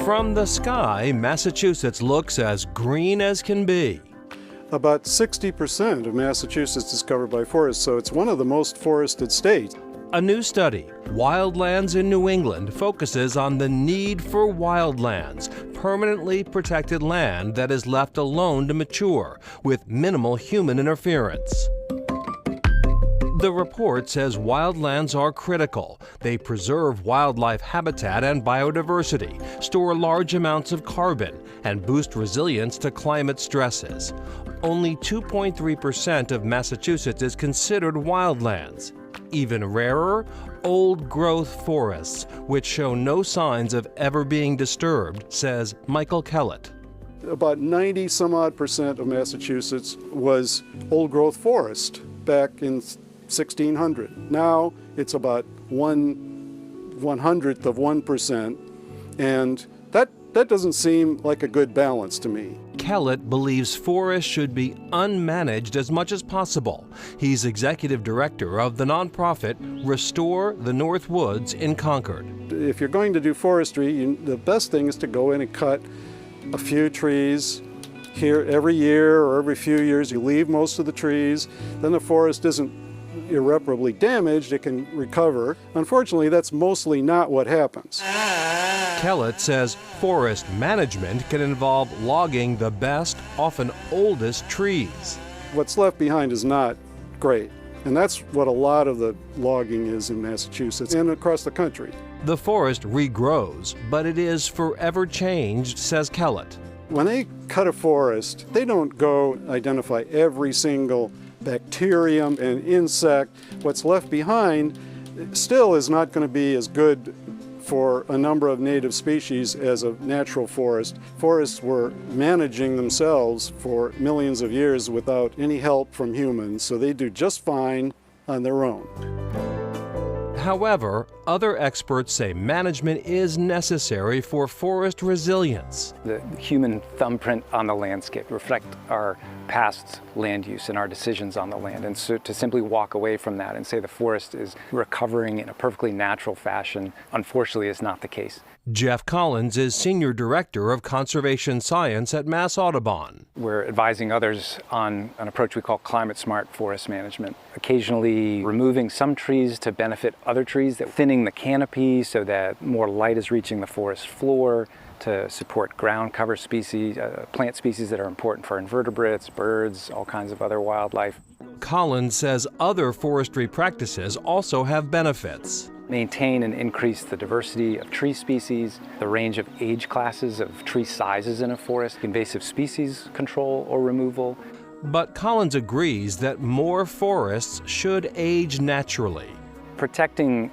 From the sky, Massachusetts looks as green as can be. About 60% of Massachusetts is covered by forests, so it's one of the most forested states. A new study, Wildlands in New England, focuses on the need for wildlands, permanently protected land that is left alone to mature with minimal human interference. The report says wildlands are critical. They preserve wildlife habitat and biodiversity, store large amounts of carbon, and boost resilience to climate stresses. Only 2.3% of Massachusetts is considered wildlands. Even rarer, old-growth forests, which show no signs of ever being disturbed, says Michael Kellett. About 90-some-odd% of Massachusetts was old-growth forest back in 1600. Now it's about 1/100th of 1%, and that doesn't seem like a good balance to me. Kellett believes forests should be unmanaged as much as possible. He's executive director of the nonprofit Restore the North Woods in Concord. If you're going to do forestry, the best thing is to go in and cut a few trees here every year or every few years. You leave most of the trees, then the forest isn't irreparably damaged, it can recover. Unfortunately, that's mostly not what happens. Kellett says forest management can involve logging the best, often oldest trees. What's left behind is not great, and that's what a lot of the logging is in Massachusetts and across the country. The forest regrows, but it is forever changed, says Kellett. When they cut a forest, they don't go identify every single bacterium and insect. What's left behind still is not going to be as good for a number of native species as a natural forest. Forests were managing themselves for millions of years without any help from humans, so they do just fine on their own. However, other experts say management is necessary for forest resilience. The human thumbprint on the landscape reflect our past land use and our decisions on the land. And so to simply walk away from that and say the forest is recovering in a perfectly natural fashion, unfortunately is not the case. Jeff Collins is Senior Director of Conservation Science at Mass Audubon. We're advising others on an approach we call climate-smart forest management, occasionally removing some trees to benefit other trees, thinning the canopy so that more light is reaching the forest floor, to support ground cover species, plant species that are important for invertebrates, birds, all kinds of other wildlife. Collins says other forestry practices also have benefits. Maintain and increase the diversity of tree species, the range of age classes of tree sizes in a forest, invasive species control or removal. But Collins agrees that more forests should age naturally. Protecting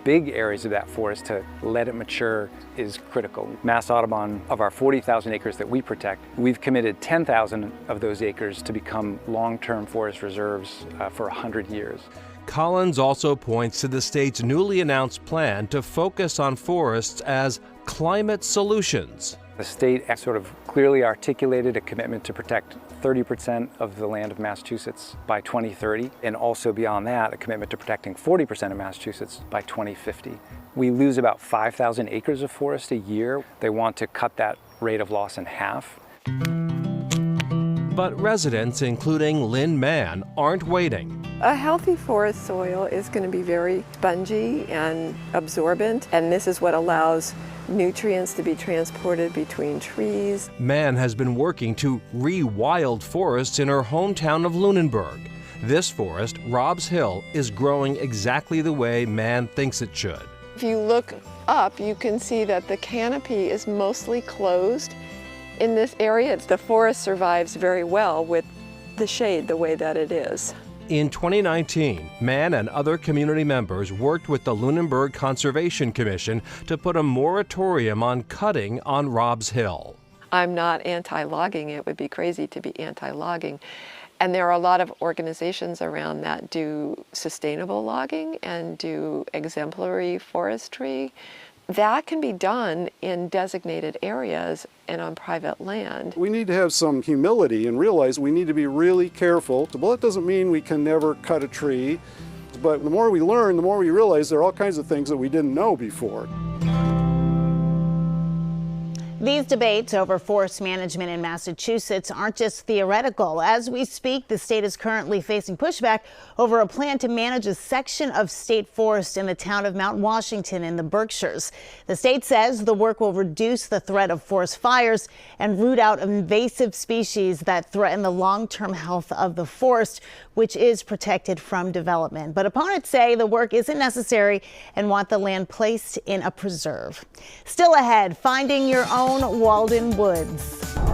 big areas of that forest to let it mature is critical. Mass Audubon, of our 40,000 acres that we protect, we've committed 10,000 of those acres to become long-term forest reserves for 100 years. Collins also points to the state's newly announced plan to focus on forests as climate solutions. The state sort of clearly articulated a commitment to protect 30% of the land of Massachusetts by 2030, and also beyond that, a commitment to protecting 40% of Massachusetts by 2050. We lose about 5,000 acres of forest a year. They want to cut that rate of loss in half. But residents, including Lynn Mann, aren't waiting. A healthy forest soil is going to be very spongy and absorbent, and this is what allows nutrients to be transported between trees. Mann has been working to re-wild forests in her hometown of Lunenburg. This forest, Rob's Hill, is growing exactly the way Mann thinks it should. If you look up, you can see that the canopy is mostly closed. In this area, the forest survives very well with the shade the way that it is. In 2019, Mann and other community members worked with the Lunenburg Conservation Commission to put a moratorium on cutting on Rob's Hill. I'm not anti-logging. It would be crazy to be anti-logging. And there are a lot of organizations around that do sustainable logging and do exemplary forestry. That can be done in designated areas and on private land. We need to have some humility and realize we need to be really careful. Well, that doesn't mean we can never cut a tree, but the more we learn, the more we realize there are all kinds of things that we didn't know before. These debates over forest management in Massachusetts aren't just theoretical. As we speak, the state is currently facing pushback over a plan to manage a section of state forest in the town of Mount Washington in the Berkshires. The state says the work will reduce the threat of forest fires and root out invasive species that threaten the long-term health of the forest, which is protected from development. But opponents say the work isn't necessary and want the land placed in a preserve. Still ahead, finding your own Walden woods.